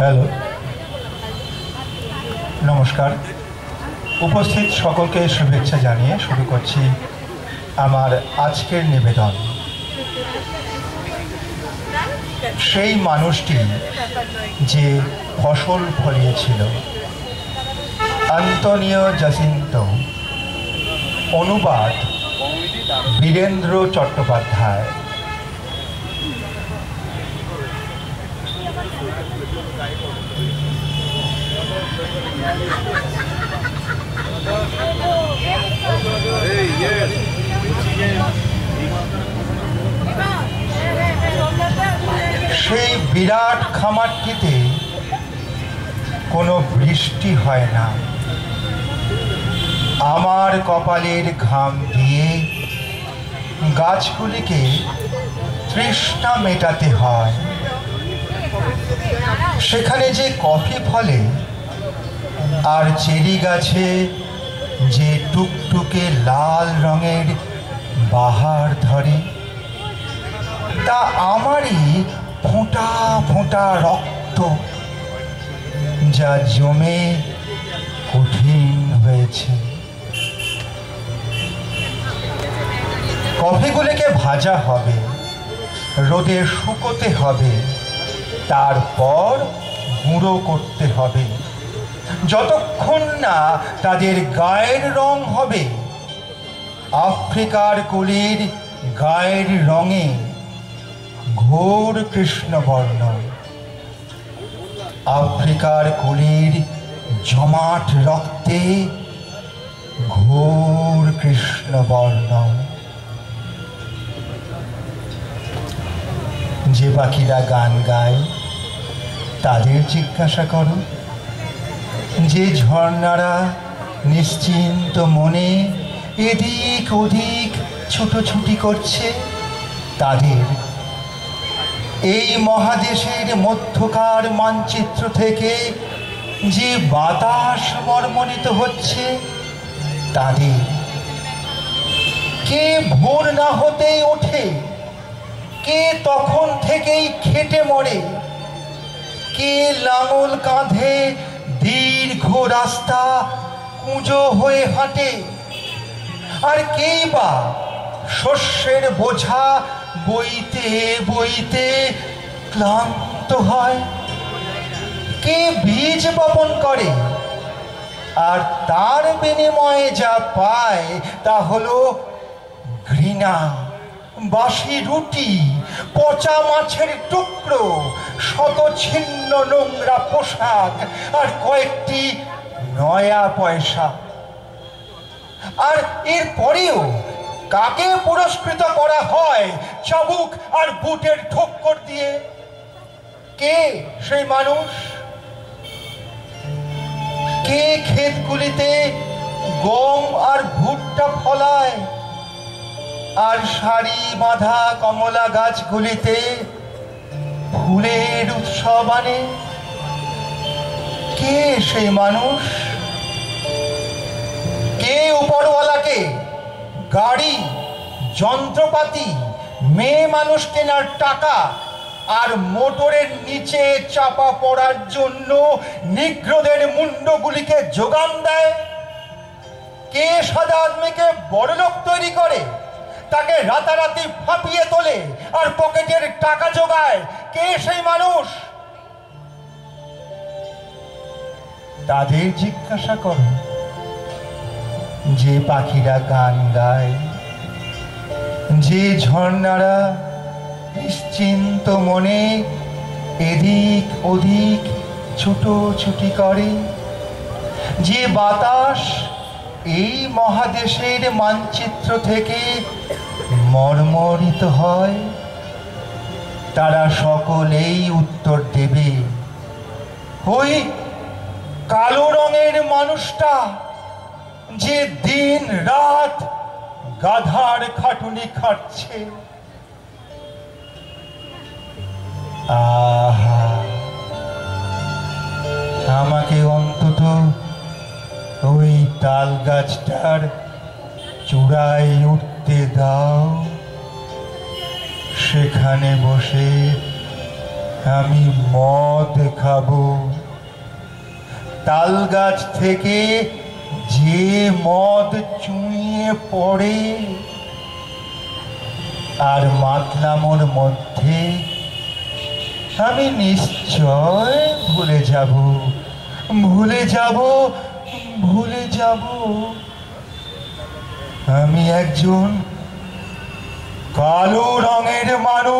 Hello, নমস্কার। উপস্থিত সকলকে শুভেচ্ছা জানিয়ে শুরু করছি আমার আজকের নিবেদন। সেই মানুষটি যে ফসল ফলিয়েছিল, আন্তোনিও জাসিন্তো। অনুবাদ বীরেন্দ্র চট্টোপাধ্যায়। সেই বিরাট খামারটিতে কোনো বৃষ্টি হয় না। আমার কপালের ঘাম দিয়ে গাছগুলিকে তৃষ্ণা মেটাতে হয়। সেখানে যে কফি ফলে আর চেরি গাছে যে টুকটুকে লাল রঙের বাহার ধরে, তা আমারই ফোঁটা ফোঁটা রক্ত, যা জমে কঠিন হয়েছে। কফিগুলিকে ভাজা হবে, রোদে শুকোতে হবে, তারপর গুঁড়ো করতে হবে। যতক্ষণ না তাদের গায়ের রং হবে আফ্রিকার কুলির গায়ের রঙে, ঘোর কৃষ্ণবর্ণ। আফ্রিকার কুলির জমাট রক্তে ঘোর কৃষ্ণবর্ণ। যে পাখিরা গান গায় তাদের জিজ্ঞাসা করো, যে ঝর্ণারা নিশ্চিন্ত মনে এদিক ওদিক ছুটোছুটি করছে তাদের। এই মহাদেশের মধ্যকার মানচিত্র থেকে যে বাতাস মর্মরিত হচ্ছে তাদের। কে ভোর না হতেই ওঠে, কে তখন থেকেই খেটে মরে, কে লাঙল কাঁধে দীর্ঘ রাস্তা কুঁজো হয়ে হাঁটে, আর কেই বা শস্যের বোঝা বইতে বইতে ক্লান্ত হয়। কে বীজ বপন করে আর তার বিনিময়ে যা পায় তা হলো ঘৃণা, বাসি রুটি, পচা মাছের টুকরো, শত ছিন্ন নোংরা পোশাক আর কয়েকটি নয়া পয়সা। আর এরপরেও কাকে পুরস্কৃত করা হয় চাবুক আর বুটের ঠোক্কর দিয়ে? কে সেই মানুষ? কে ক্ষেতগুলিতে গম আর ভুট্টা ফলায় আর সারি বাঁধা কমলা গাছগুলিতে ফুলের উৎসব আনে? কে সেই মানুষ? কে উপরওয়ালাকে গাড়ি, যন্ত্রপাতি, মেয়ে মানুষ কেনার টাকা আর মোটরের নিচে চাপা পড়ার জন্য নিগ্রোদের মুন্ডগুলিকে যোগান দেয়? কে সাদা আদমিকে বড়লোক তৈরি করে, তাকে রাতারাতি ফাঁপিয়ে তোলে আর পকেটের টাকা জোগায়? কে সেই মানুষ? তাদের জিজ্ঞাসা করো। যে পাখিরা গান গায়, যে ঝর্ণারা নিশ্চিন্ত মনে এদিক ওদিক ছুটোছুটি করে, যে বাতাস এই মহাদেশের মানচিত্র থেকে মর্মরিত হয়, তারা সকলেই উত্তর দেবে, ওই কালো রঙের মানুষটা যে দিন রাত গাধার খাটুনি খাটছে। আহা, আমাকে অন্তত ওই তাল গাছটার চূড়ায় উঠতে দাও। সেখানে বসে আমি মদ খাবো। তাল গাছ থেকে যে মদ চুইয়ে পড়ে আর মাতলামোর মধ্যে আমি নিশ্চয় ভুলে যাব, ভুলে যাব, ভুলে যাব আমি একজন কালো রঙের মানুষ।